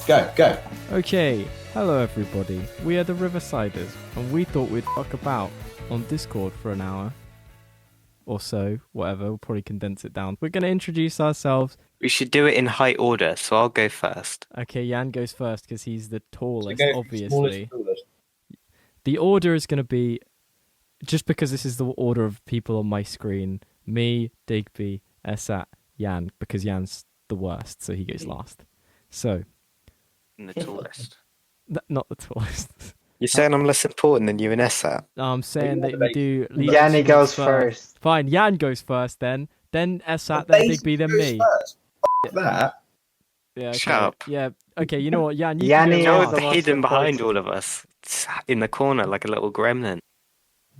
Go. Okay, hello everybody. We are the Riversiders, and we thought we'd fuck about on Discord for an hour or so, whatever. We'll probably condense it down. We're going to introduce ourselves. We should do it in height order, so I'll go first. Okay, Jan goes first because he's the tallest, So go from obviously. smallest to tallest. The order is going to be, just because this is the order of people on my screen, me, Digby, Esat, Jan, because Jan's the worst, so he goes last. So, And the tallest. not the tallest. You're saying I'm less important than you and Essa? No, I'm saying that we do... Yanni goes first. Fine, Jan goes first then Esat, then Digby, then me. Fuck that. Yeah, okay. Shut up. Yeah, okay, you know what, Jan, you Yanni can is go the most Hidden behind important. all of us, sat in the corner like a little gremlin.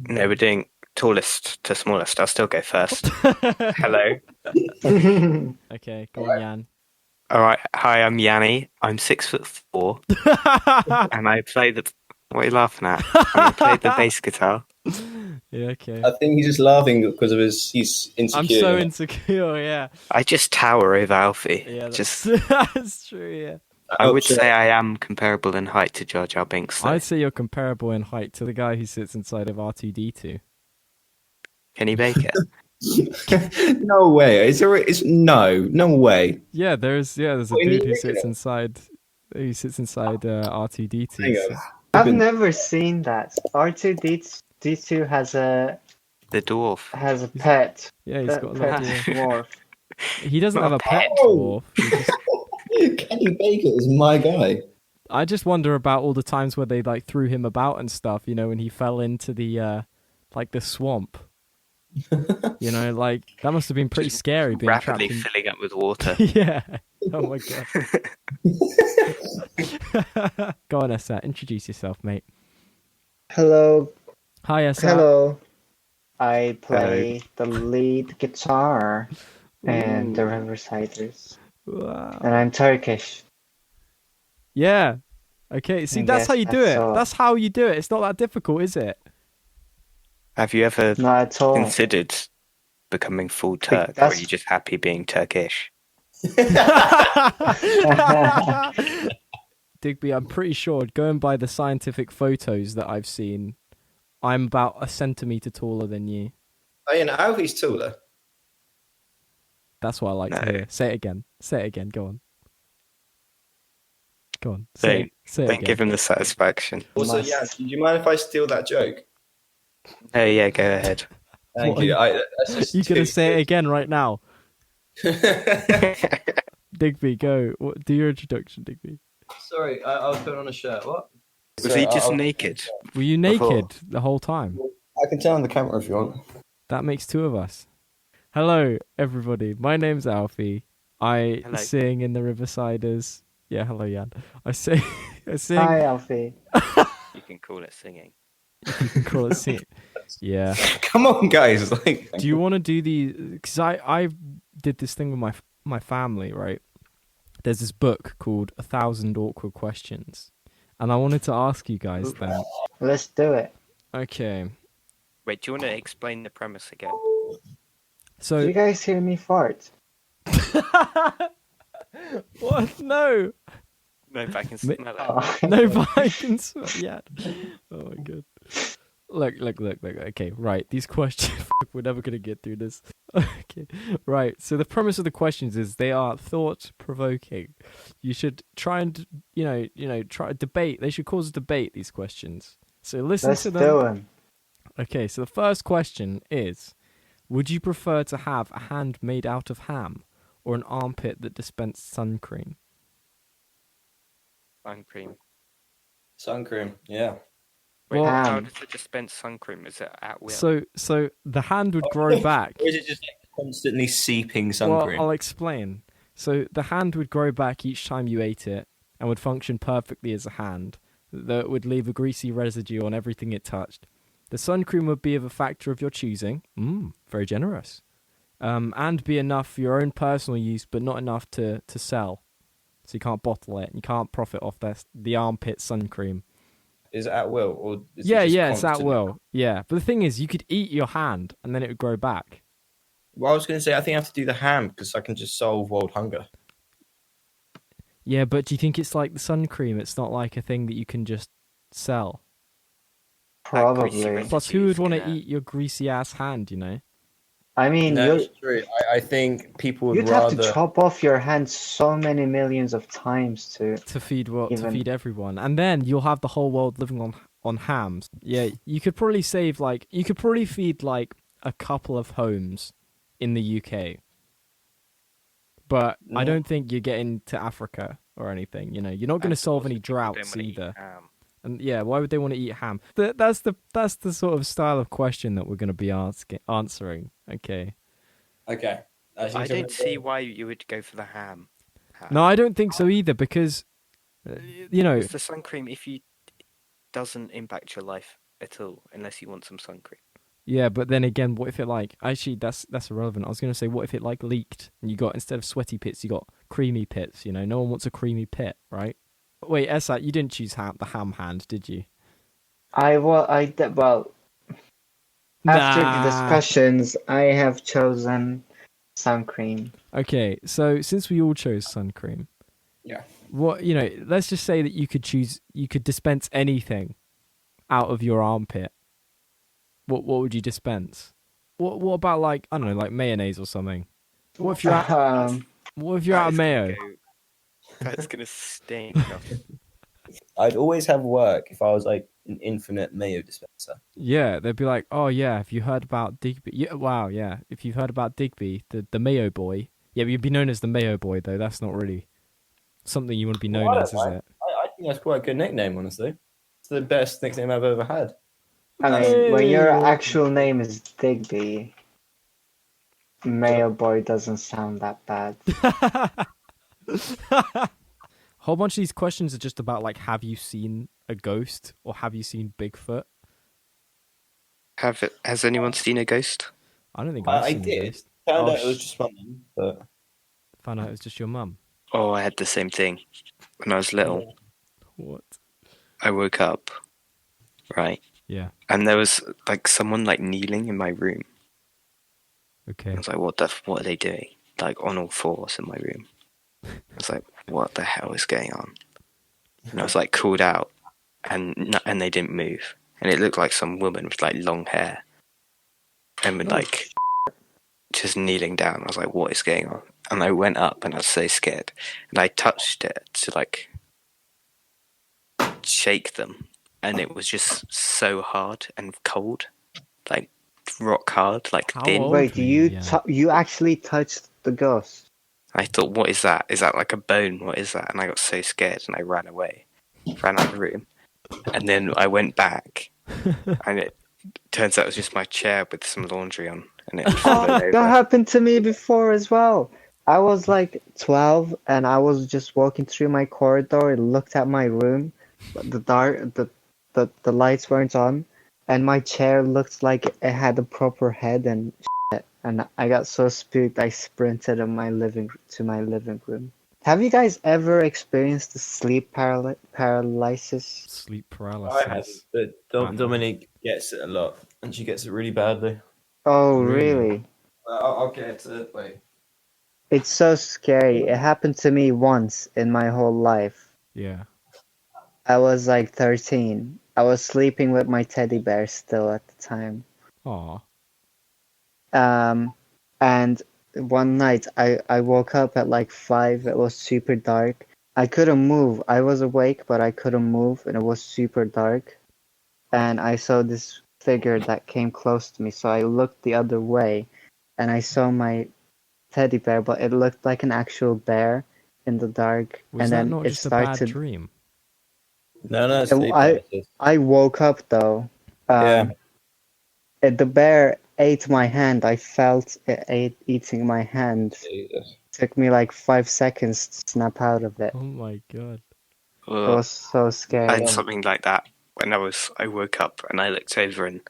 No, we're doing tallest to smallest. I'll still go first. Hello. Okay, go on, Jan. All right. Hi, I'm Yanni. I'm 6'4", and I play the. What are you laughing at? I play the bass guitar. Yeah, okay. I think he's just laughing because of he's insecure. I'm so insecure, yeah. I just tower over Alfie. Yeah, that's, Just, that's true, yeah. I would say I am comparable in height to Jar Jar Binks. Though. I'd say you're comparable in height to the guy who sits inside of R2-D2. Can he make it? No way. No way. Yeah, there's a What, in dude the who sits original? inside R2-D2. I've so- never seen that. R2D2 has a The dwarf. pet. Yeah, he's That got a pet little... is dwarf. He doesn't Not have a a pet pet. dwarf. He just... Kenny Baker is my guy. I just wonder about all the times where they like threw him about and stuff, you know, when he fell into the like the swamp. You know, like that must have been pretty scary being Rapidly trapped filling up with water. in... Yeah. Oh my god. Go on, Essa. Introduce yourself, mate. Hello. Hi, Essa. Hello. I play the lead guitar in the Riversiders. Wow. And I'm Turkish. Yeah. Okay. See, I that's guess how you do that's it. all. That's how you do it. It's not that difficult, is it? Have you ever Not at all. considered becoming full Turk, or are that's- you just happy being Turkish? Digby, I'm pretty sure, going by the scientific photos that I've seen, I'm about a centimetre taller than you. Oh, yeah, no, Alfie's taller. That's what I like to No. hear. Say it again. Say it again. Go on. Go on. Don't- Say it Don't again. give him the satisfaction. Also, Must. yeah, do you mind if I steal that joke? Oh yeah, go ahead. Thank What? you. That's just You're going to too say it good. again right now. Digby, go. Do your introduction, Digby. Sorry, I was putting on a shirt. What? Was he just naked? Were you Before. naked the whole time? I can turn on the camera if you want. That makes two of us. Hello, everybody. My name's Alfie. I Hello. sing in the Riversiders. Yeah, hello, Jan. I sing. Hi, Alfie. You can call it singing. You can call it sing. Yeah. Come on, guys. Like, Do you want to do the? Because I did this thing with my family, right? There's this book called 1,000 Awkward Questions, and I wanted to ask you guys then. Let's do it. Okay. Wait, do you want to explain the premise again? Do So you guys hear me fart? what? No. No, but I can Mi- smell it. Oh. No, but I can smell. Yeah. Oh my god. Look. Okay, right. These questions. We're never gonna get through this. Okay, right. So the premise of the questions is they are thought-provoking. You should try and try debate. They should cause a debate. These questions. So listen Let's to do them. it. Okay. So the first question is: would you prefer to have a hand made out of ham or an armpit that dispensed sun cream? Sun cream. sun cream. Yeah. Wait, Well, how um, does it dispense sun cream? Is it at will? So the hand would grow back. Or is it just like constantly seeping sun Well, cream? I'll explain. So the hand would grow back each time you ate it and would function perfectly as a hand, though it would leave a greasy residue on everything it touched. The sun cream would be of a factor of your choosing. Very generous. And be enough for your own personal use, but not enough to sell. So you can't bottle it, and you can't profit off the armpit sun cream. Is it at will? Or is Yeah, it just it's at constantly- will. Yeah, but the thing is, you could eat your hand, and then it would grow back. Well, I was going to say, I think I have to do the ham because I can just solve world hunger. Yeah, but do you think it's like the sun cream? It's not like a thing that you can just sell. That greasy Probably. residue Plus, who would is want to gonna- eat your greasy ass hand? You know. I mean, No, it's true. I think people would you'd have to rather. chop off your hand so many millions of times to To feed what? To even. feed everyone, and then you'll have the whole world living on hams. Yeah, you could probably save like you could probably feed like a couple of homes in the UK. But I Yeah. don't think you're getting to Africa or anything. You know, you're not going to and solve also any people don't droughts wanna eat either. ham. And yeah, why would they want to eat ham? That's the sort of style of question that we're going to be answering. Okay. Okay. I don't see why you would go for the ham. No, I don't think so either because, you know, Because the sun cream, if you doesn't impact your life at all, unless you want some sun cream. yeah. But then again, what if it like actually that's irrelevant. I was going to say, what if it like leaked and you got instead of sweaty pits, you got creamy pits. You know, no one wants a creamy pit, right? Wait, Esat, you didn't choose the ham hand, did you? Well, after the Nah. discussions, I have chosen sun cream. Okay, so since we all chose sun cream, Yeah. what you know, let's just say that you could dispense anything out of your armpit. What would you dispense? What about like I don't know, like mayonnaise or something? What if you're out of mayo? That's gonna stink. I'd always have work if I was like an infinite mayo dispenser. Yeah, they'd be like, oh yeah, have you heard about Digby? Yeah, wow, yeah. If you've heard about Digby, the Mayo boy. Yeah, but you'd be known as the Mayo boy though. That's not really something you want to be known Well, I as, don't is mind. it? I think that's quite a good nickname, honestly. It's the best nickname I've ever had. I mean, when your Hey. actual name is Digby, Mayo Boy doesn't sound that bad. Whole bunch of these questions are just about like, have you seen a ghost or have you seen Bigfoot? Has anyone seen a ghost? I don't think I've I seen a did. ghost. Found Oh, out it was just my mum, but Found out it was just your mum. Oh, I had the same thing when I was little. What? I woke up, right, Yeah. and there was like someone like kneeling in my room. Okay. I was like, what are they doing? Like on all fours in my room. I was like, what the hell is going on? And I was like called out, and they didn't move, and it looked like some woman with like long hair, and with like just kneeling down. I was like, what is going on? And I went up, and I was so scared, and I touched it to like shake them, and it was just so hard and cold, like rock hard, like How thin. old Wait, were you you, Jan? you actually touched the ghost? I thought, what is that? Is that like a bone? What is that? And I got so scared and I ran away, ran out of the room. And then I went back, and it turns out it was just my chair with some laundry on, and it fallen Oh, over. that happened to me before as well. I was like 12 and I was just walking through my corridor and looked at my room. The lights weren't on, and my chair looked like it had a proper head and shit. And I got so spooked I sprinted to my living room. Have you guys ever experienced the sleep paralysis? Sleep I paralysis. haven't. But Dominique gets it a lot, and she gets it really badly. Oh, Really? really? I'll get to it. Wait. It's so scary. It happened to me once in my whole life. Yeah. I was like 13. I was sleeping with my teddy bear still at the time. Aw. And one night I woke up at like 5. It was super dark. I couldn't move. I was awake, but I couldn't move, and it was super dark. And I saw this figure that came close to me, so I looked the other way, and I saw my teddy bear, but it looked like an actual bear in the dark. Was and that then not it just a bad started. dream? No, sleep I- paralysis. I woke up though. Yeah. The bear ate my hand. I felt it eating my hand. Jesus. Took me like 5 seconds to snap out of it. Oh my god. It Ugh. was so I scary. had something like that when I woke up and I looked over and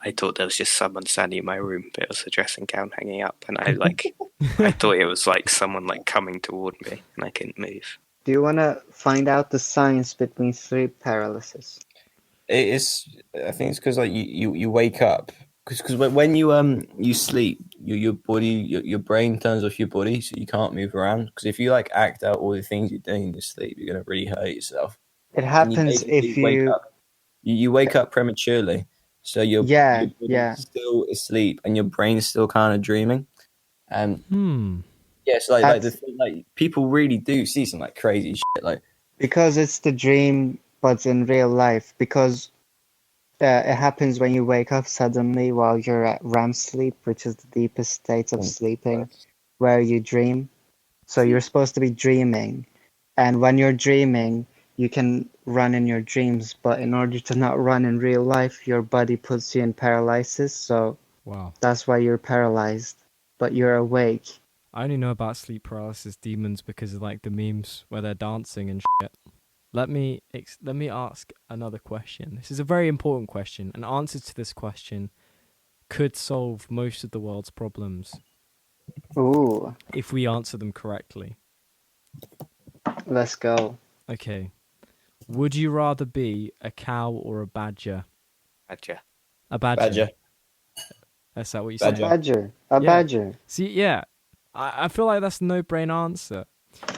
I thought there was just someone standing in my room, but it was a dressing gown hanging up, and I thought it was like someone like coming toward me, and I couldn't move. Do you want to find out the science between sleep paralysis? It is. I think it's because like you wake up Because when you sleep, your body your brain turns off your body, so you can't move around. Because if you like act out all the things you're doing in your sleep, you're gonna really hurt yourself. It And you happens basically if wake you. up. You wake up prematurely, so your Yeah, body's yeah. still asleep and your brain's still kind of dreaming. And Hmm. yeah, so like the That's thing, like people really do see some like crazy shit. Like because it's the dream, but in real life. Because it happens when you wake up suddenly while you're at REM sleep, which is the deepest state of sleeping, where you dream. So you're supposed to be dreaming, and when you're dreaming, you can run in your dreams, but in order to not run in real life, your body puts you in paralysis, so Wow. that's why you're paralyzed, but you're awake. I only know about sleep paralysis demons because of like the memes where they're dancing and shit. Let me ask another question. This is a very important question. An answer to this question could solve most of the world's problems Ooh, if we answer them correctly. let's go. Okay. Would you rather be a cow or a badger? Badger. A badger. badger. That's that what you A said? Badger. badger. A Yeah. badger. See, yeah. I feel like that's a no-brain answer.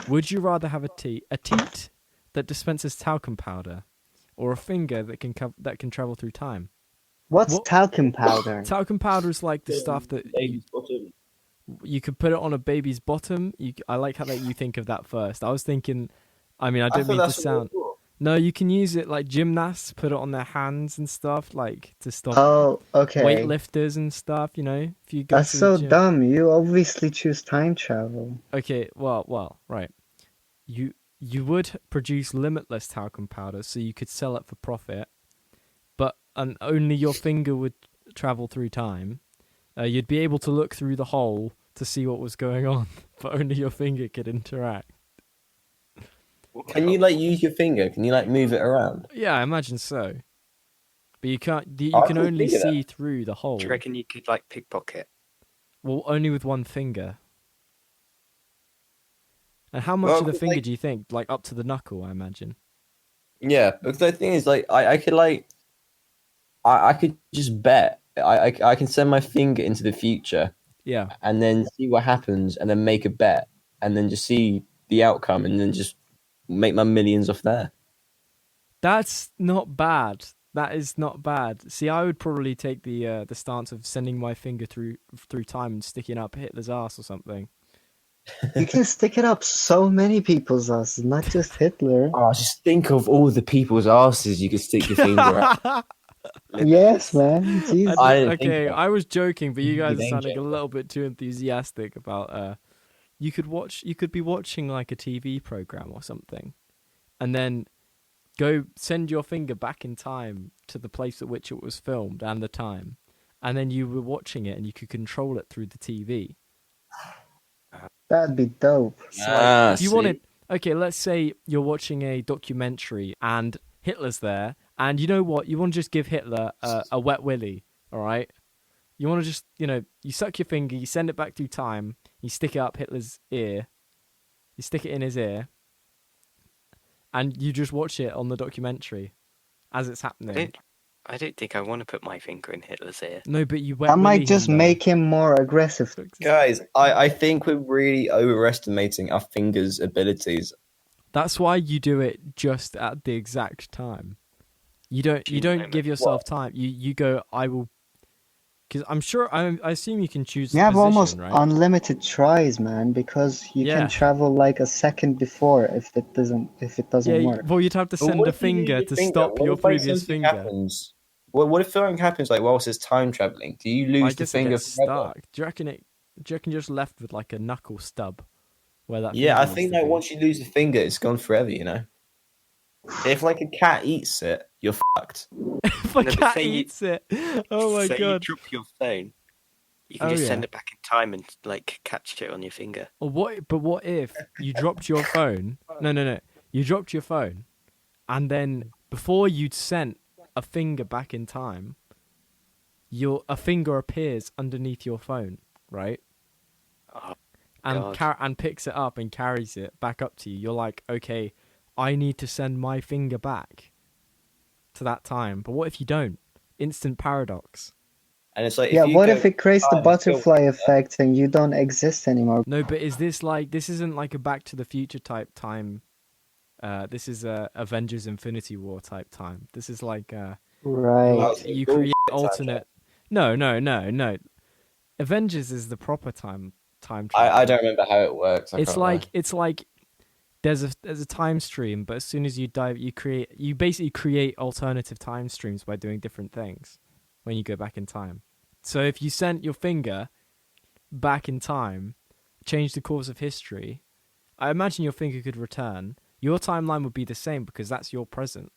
Would you rather have a teat that dispenses talcum powder, or a finger that can travel through time? What's What- talcum powder? Talcum powder is like the stuff that you could put it on a baby's bottom. I like how that you think of that first. I was thinking, I mean, I don't mean to sound. No, you can use it like gymnasts put it on their hands and stuff, like to stop Oh, okay. weightlifters and stuff. You know, if you go That's to the so gym. dumb. You obviously choose time travel. Okay, well, right. You would produce limitless talcum powder, so you could sell it for profit, and only your finger would travel through time. You'd be able to look through the hole to see what was going on, but only your finger could interact. Can you like use your finger? Can you like move it around? Yeah, I imagine so. But you can't. You I can couldn't only think of that. see through the hole. Do you reckon you could like pickpocket? Well, only with one finger. And how much Well, of the but, finger like- do you think? Like up to the knuckle, I imagine. Yeah, because the thing is, like, I could like, I could just bet. I can send my finger into the future Yeah. and then see what happens, and then make a bet, and then just see the outcome, and then just make my millions off there. That's not bad. That is not bad. See, I would probably take the stance of sending my finger through time and sticking up Hitler's ass or something. You can stick it up so many people's asses, not just Hitler. Oh, just think of all the people's asses you could stick your finger at. Yes, man. Jesus. I didn't think Okay, of that. I was joking, but you guys are Danger. sounding a little bit too enthusiastic about. You could be watching like a TV program or something, and then go send your finger back in time to the place at which it was filmed and the time, and then you were watching it and you could control it through the TV. That'd be dope. So if you see? wanted, okay, let's say you're watching a documentary and Hitler's there, and you know what? You want to just give Hitler a wet willy, all right? You want to just, you suck your finger, you send it back through time, you stick it up Hitler's ear, you stick it in his ear, and you just watch it on the documentary as it's happening. I don't think I want to put my finger in Hitler's ear. No, but you wet That willy might just him, though. make him more aggressive. Guys, I think we're really overestimating our fingers' abilities. That's why you do it just at the exact time. You don't give yourself time. You go, I will, because I'm sure I assume you can choose. You have position, almost right? unlimited tries, man, because you Yeah. can travel like a second before if it doesn't work. Well, you'd have to But send what a if you finger lose to your finger? stop What your if, like, previous something finger. happens? What if something happens like whilst it's time traveling? Do you I lose the guess it finger gets forever? stuck. Do you reckon you're just left with like a knuckle stub where that? Yeah, I finger think used to that be? once you lose the finger, it's gone forever. You know, if like a cat eats it, you're fucked. If a No, but cat say you- eats it, oh my Say you god! drop your phone, you can Oh, just yeah. send it back in time and like catch it on your finger. Or what? But what if you dropped your phone? No. You dropped your phone, and then before you'd sent a finger back in time, a finger appears underneath your phone, right? Oh, And God. and picks it up and carries it back up to you. You're like, okay, I need to send my finger back to that time. But what if you don't? Instant paradox. And it's like, Yeah, if you what go if it creates the time and kill butterfly one effect and you don't exist anymore? No, but is this like this isn't like a Back to the Future type time? This is a Avengers Infinity War type time. This is like Right. Oh, so you bullshit create time alternate. No. Avengers is the proper time travel. I don't remember how it works. I It's can't like lie. it's like there's a time stream, but as soon as you dive, you basically create alternative time streams by doing different things when you go back in time. So if you sent your finger back in time, change the course of history, I imagine your finger could return. Your timeline would be the same because that's your present.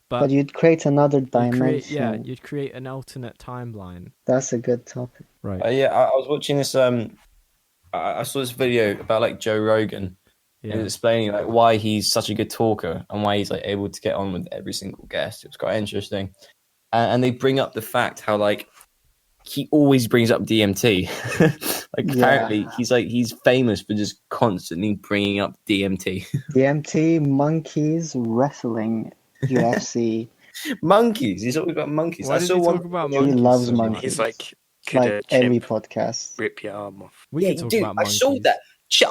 But you'd create another dimension. You'd create an alternate timeline. That's a good topic. Right. Yeah, I was watching this. I saw this video about like Joe Rogan. Yeah. And explaining like why he's such a good talker and why he's like able to get on with every single guest. It was quite interesting, and they bring up the fact how like he always brings up DMT. Like apparently he's famous for just constantly bringing up DMT. DMT, monkeys, wrestling, UFC. Monkeys. He's always about monkeys. Why I did saw he one. talk about He monkeys? loves so much? monkeys. He's like, could Like a every chimp podcast. rip your arm off? We Yeah, could talk dude, about I monkeys. saw that.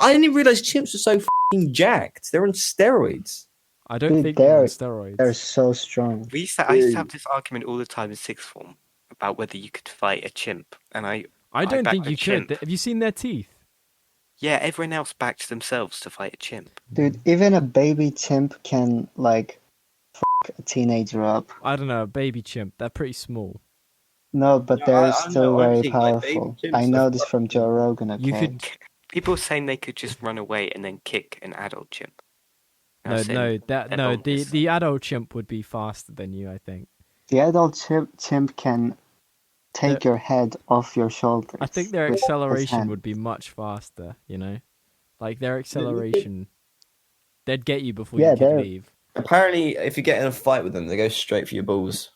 I didn't realize chimps were so fucking jacked. They're on steroids. I don't Dude, think they're on they're steroids. so strong. I used to have this argument all the time in sixth form about whether you could fight a chimp, and I don't back think the you chimp. could. Have you seen their teeth? Yeah, everyone else backed themselves to fight a chimp. Dude, even a baby chimp can like fuck a teenager up. I don't know, a baby chimp. They're pretty small. No, but No, they're I still know, very honestly, like, baby powerful. chimps I know are this from fucking- Joe Rogan. Okay. You could People saying they could just run away and then kick an adult chimp. And I was saying, the adult chimp would be faster than you, I think. The adult chimp can take The- your head off your shoulders. I think their with his acceleration hand. would be much faster, you know? Like their acceleration they'd get you before Yeah, you could they're- leave. Apparently, if you get in a fight with them, they go straight for your balls.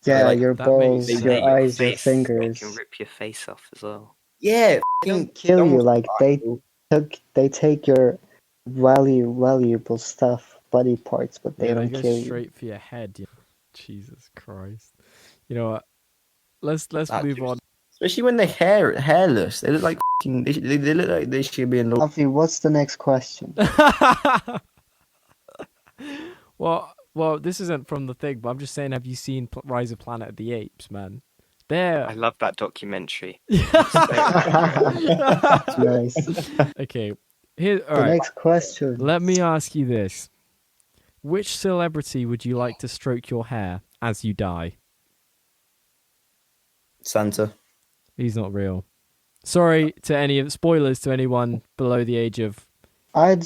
Yeah, like, your that balls, makes your sense. eyes, your face, fingers. They can rip your face off as well. Yeah, They don't kill you. Like they take your valuable stuff, body parts, but they Yeah, don't go kill you. straight for your head. Jesus Christ. You know what? Let's That move just- on. Especially when they're hairless. They look like fucking, they look like they should be in law. Alfie, what's the next question? Well, this isn't from the thing, but I'm just saying, have you seen Rise of Planet of the Apes, man? I There. love that documentary. Nice. Okay. Here. All The right. next question. Let me ask you this: which celebrity would you like to stroke your hair as you die? Santa. He's not real. Sorry to spoilers to anyone below the age of. I'd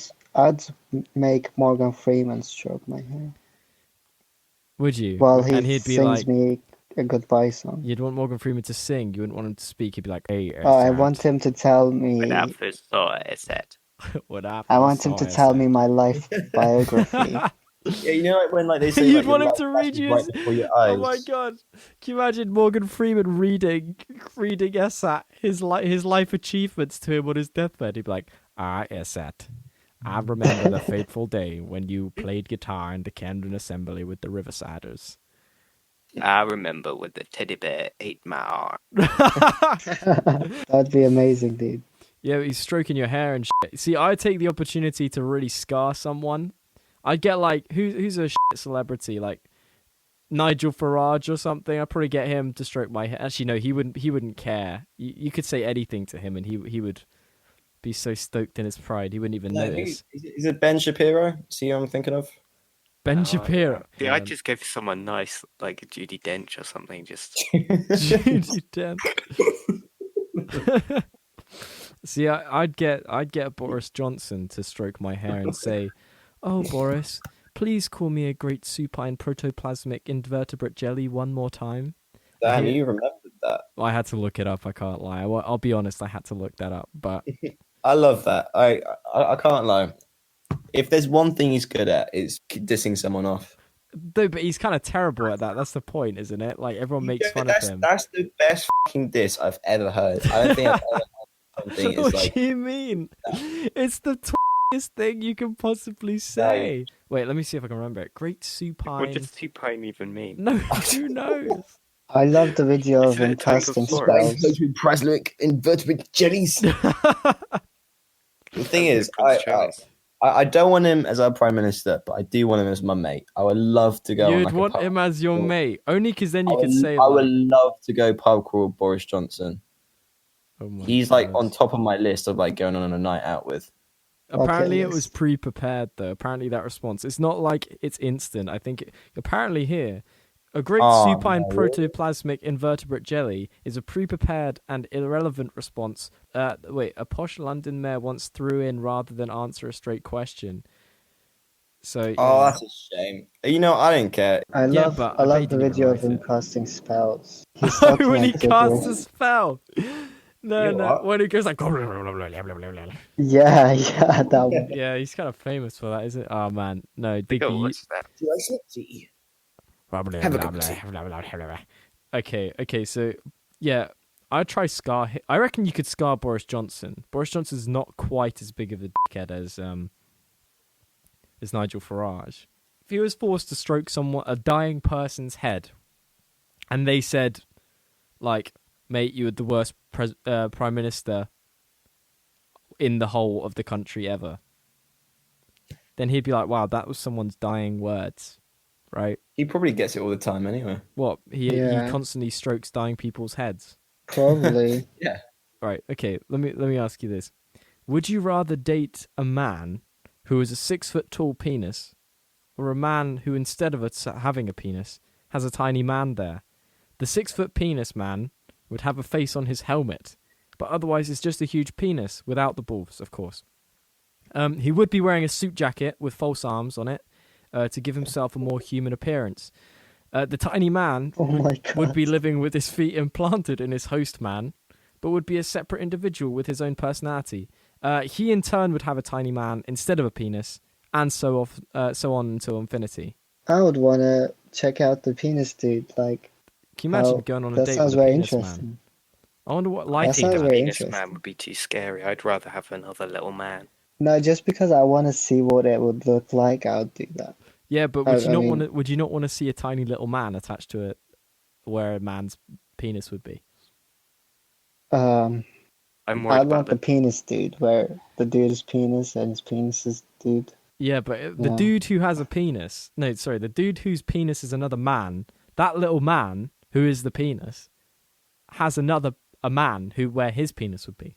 make Morgan Freeman stroke my hair Would you? while he and he'd be sings like, me a goodbye song. you'd want Morgan Freeman to sing. You wouldn't want him to speak. He'd be like, "Hey, Oh, I want him to tell me. When I first saw it, it said, What happened?" I want him to tell me my life biography. Yeah, you know, like when like they say You'd like, want your him to life read flashes you right his- before your eyes. Oh my god! Can you imagine Morgan Freeman reading Esat his life achievements to him on his deathbed? He'd be like, Esat, I remember the fateful day when you played guitar in the Camden Assembly with the Riversiders. I remember when the teddy bear ate my arm. That'd be amazing, dude. Yeah, he's stroking your hair and shit. See, I'd take the opportunity to really scar someone. I'd get like who's a shit celebrity like Nigel Farage or something. I'd probably get him to stroke my hair. Actually, no, he wouldn't care. You could say anything to him, and he would be so stoked in his pride he wouldn't even No, notice. is it Ben Shapiro? See who I'm thinking of? Ben Shapiro. Yeah, I'd just go for someone nice, like a Judi Dench or something. Just Judi Dench. See, I'd get Boris Johnson to stroke my hair and say, "Oh, Boris, please call me a great supine protoplasmic invertebrate jelly one more time." Damn, you remembered that. Well, I had to look it up. I can't lie. I'll be honest. I had to look that up. But I love that. I can't lie. If there's one thing he's good at, it's dissing someone off. no, but he's kind of terrible at that. That's the point, isn't it? Like everyone makes Yeah, fun but of him. That's the best fucking diss I've ever heard. I don't think I've ever heard something. What It's like, do you mean? It's the twist thing you can possibly say. Wait, let me see if I can remember it. Great supine. what does supine even mean? No, who knows? I love the video of Isn't him it casting Tyrannosaurus? spells. Invertebrate jellies. The thing is, Prince Charles. I don't want him as our prime minister, but I do want him as my mate. I would love to go. You'd on like want a pub him as your crawl. mate, only because then you I could would, say I would like, love to go pub crawl with Boris Johnson. oh my He's like gosh. on top of my list of like going on a night out with. Apparently, Okay, it was yes. pre-prepared though. Apparently, that response. It's not like it's instant. I think. Apparently, here, a great Oh, supine no, really? protoplasmic invertebrate jelly is a pre-prepared and irrelevant response. Wait, a posh London mayor once threw in rather than answer a straight question. So. Oh, yeah. that's a shame. You know, I didn't care. I Yeah, love but I I love bet the he didn't video of write him it. casting spells. He's talking When he like casts a gibberish. spell. No, You know no. what? When he goes like. Yeah, yeah, that one. Yeah, he's kind of famous for that, isn't it? Oh man, no, Digby. Oh, what's that? Do you like Snitsy? Have a cup of tea. Okay, so yeah, I'd try Scar. I reckon you could Scar Boris Johnson. Boris Johnson's not quite as big of a dickhead as Nigel Farage. If he was forced to stroke a dying person's head, and they said, like, mate, you were the worst prime minister in the whole of the country ever, then he'd be like, wow, that was someone's dying words, right? He probably gets it all the time anyway. What? He Yeah. constantly strokes dying people's heads. Probably. Yeah. Right, okay, let me ask you this. Would you rather date a man who has a 6 foot tall penis, or a man who, instead of having a penis, has a tiny man there? The 6 foot penis man would have a face on his helmet, but otherwise it's just a huge penis without the balls, of course. He would be wearing a suit jacket with false arms on it to give himself a more human appearance. The tiny man Oh my god. would be living with his feet implanted in his host man, but would be a separate individual with his own personality. He in turn would have a tiny man instead of a penis, and so on until infinity. I would want to check out the penis dude. Like, Can you imagine how- going on a that date sounds with a very penis interesting. man? I wonder what That lighting. sounds The very penis interesting. man would be too scary. I'd rather have another little man. No, just because I want to see what it would look like, I would do that. Yeah, but I would you not mean- want to? Would you not want to see a tiny little man attached to it, where a man's penis would be? I'm I'd worried want about the penis dude, where the dude is penis and his penis is dude. Yeah, but the Yeah. dude who has a penis, no, sorry, the dude whose penis is another man, that little man who is the penis, has a man where his penis would be.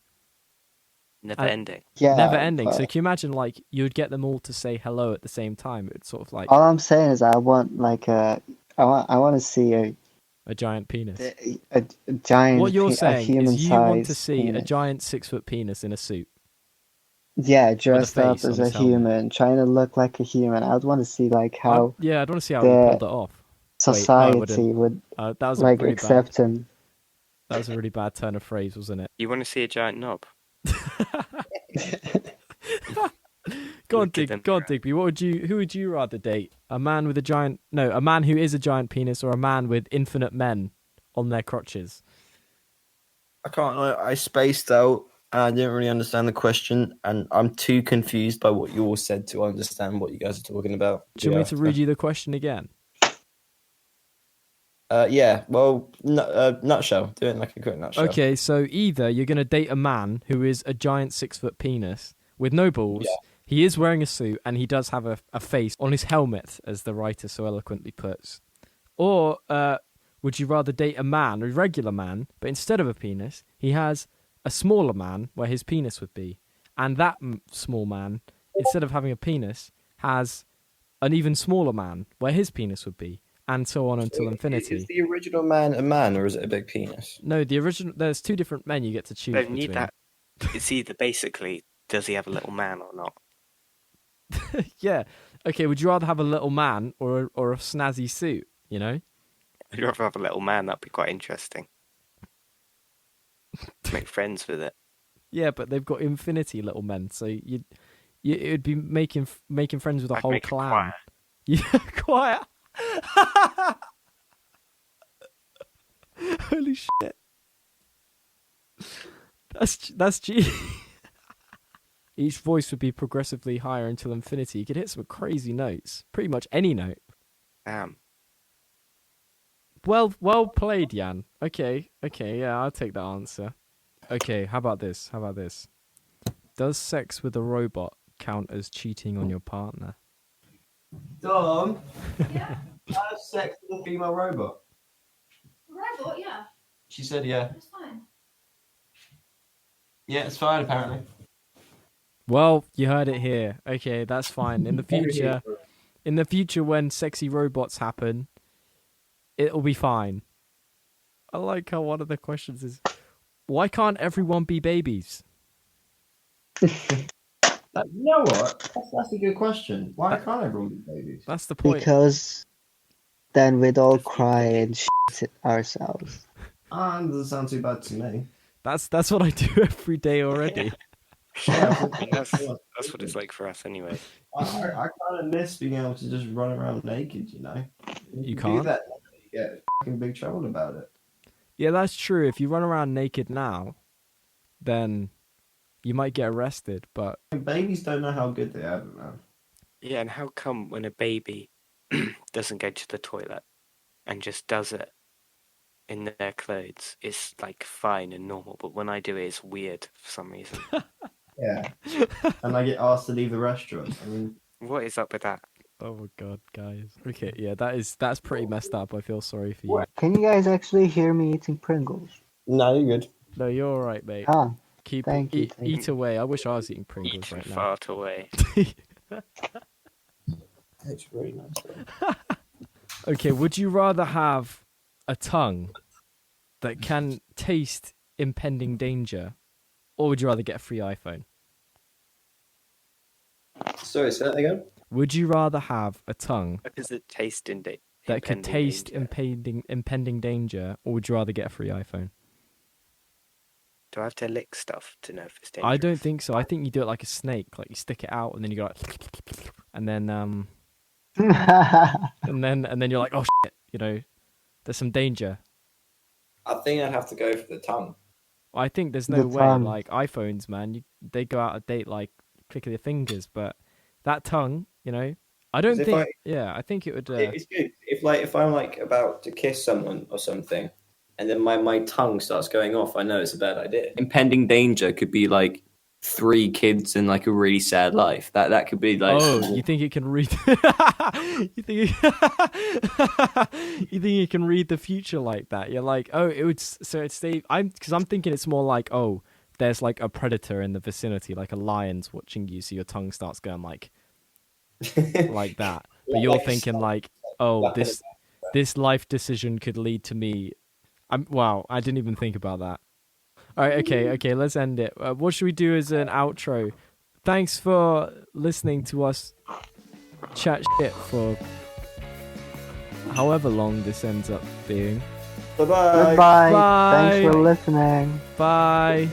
never ending. Yeah, Never ending. So but can you imagine, like, you'd get them all to say hello at the same time? It's sort of like all I'm saying is I want like I want to see a giant penis. a giant What you're a saying human is you want to size see a penis. giant 6 foot penis in a suit. Yeah, dressed up face as on a his helmet. human, trying to look like a human. I'd want to see like how Yeah, I'd want to see how the he pulled it off. society would That was a like pretty bad. accept him. That was a really bad turn of phrase, wasn't it? You want to see a giant knob? Go on, Look at them. Digby. Who would you rather date? A man who is a giant penis, or a man with infinite men on their crotches? I can't. I spaced out. And I didn't really understand the question, and I'm too confused by what you all said to understand what you guys are talking about. Do you want me to read you the question again? Yeah. Well, nutshell. Do it in like a quick nutshell. Okay, so either you're going to date a man who is a giant 6 foot penis with no balls. Yeah. He is wearing a suit, and he does have a face on his helmet, as the writer so eloquently puts. Or would you rather date a man, a regular man, but instead of a penis, he has a smaller man where his penis would be, and that small man, instead of having a penis, has an even smaller man where his penis would be, and so on until infinity. Is the original man a man, or is it a big penis? No, the original. There's two different men you get to choose Don't between. need that. It's either basically, does he have a little man or not? Yeah. Okay. Would you rather have a little man or a snazzy suit? You know. I'd rather have a little man. That'd be quite interesting. Make friends with it. Yeah, but they've got infinity little men, so it would be making friends with a I'd whole make it clan. quiet. Yeah, quiet. Holy shit. That's G. Each voice would be progressively higher until infinity. You could hit some crazy notes. Pretty much any note. Damn. Well played, Jan. Okay, yeah, I'll take that answer. Okay, how about this? Does sex with a robot count as cheating on your partner? Dom, Yeah. I have sex with a female robot. Robot, yeah. She said, yeah. That's fine. Yeah, it's fine, apparently. Well, you heard it here. Okay, that's fine. In the future when sexy robots happen, it'll be fine. I like how one of the questions is, why can't everyone be babies? You know what? That's a good question. Why can't everyone be babies? That's the point. Because then we'd all cry and shit ourselves. Doesn't sound too bad to me. That's what I do every day already. That's what it's like for us anyway. I kind of miss being able to just run around naked, you know? You Do can't? that, you get in big trouble about it. Yeah, that's true. If you run around naked now, then you might get arrested, but Babies don't know how good they are, man. Yeah, and how come when a baby doesn't go to the toilet and just does it in their clothes, it's like fine and normal, but when I do it, it's weird for some reason. Yeah. And I get asked to leave the restaurant. I mean, What is up with that? oh my god, guys. Okay, yeah, that's pretty messed up. I feel sorry for you. Can you guys actually hear me eating Pringles? no, you're good. No, you're all right, mate. Ah, Keep thank you, thank eat away. I wish I was eating Pringles Eating right now. fart away. It's really nice. Okay, would you rather have a tongue that can taste impending danger, or would you rather get a free iPhone? Sorry, say that again? Would you rather have a tongue What does it taste in that could taste danger? impending danger, or would you rather get a free iPhone? Do I have to lick stuff to know if it's dangerous? I don't think so. I think you do it like a snake, like you stick it out and then you go like, and then and then you're like, oh shit, you know, there's some danger. I think I'd have to go for the tongue. I think there's no The way, tongue. like iPhones, man, they go out of date like click of your fingers, but that tongue, you know, I don't 'Cause if think. Yeah, I think it would. It's good. If I'm like about to kiss someone or something, and then my tongue starts going off, I know it's a bad idea. Impending danger could be like 3 kids and like a really sad life. That could be like. Oh, you think it can read? you think you think it can read the future like that? You're like, oh, it would. So it's because I'm thinking it's more like, oh, there's like a predator in the vicinity, like a lion's watching you, so your tongue starts going like that. But you're thinking like, oh, this life decision could lead to me. Wow, I didn't even think about that. All right, okay, let's end it. What should we do as an outro? Thanks for listening to us chat shit for however long this ends up being. Bye-bye. Goodbye. Bye. Thanks for listening. Bye.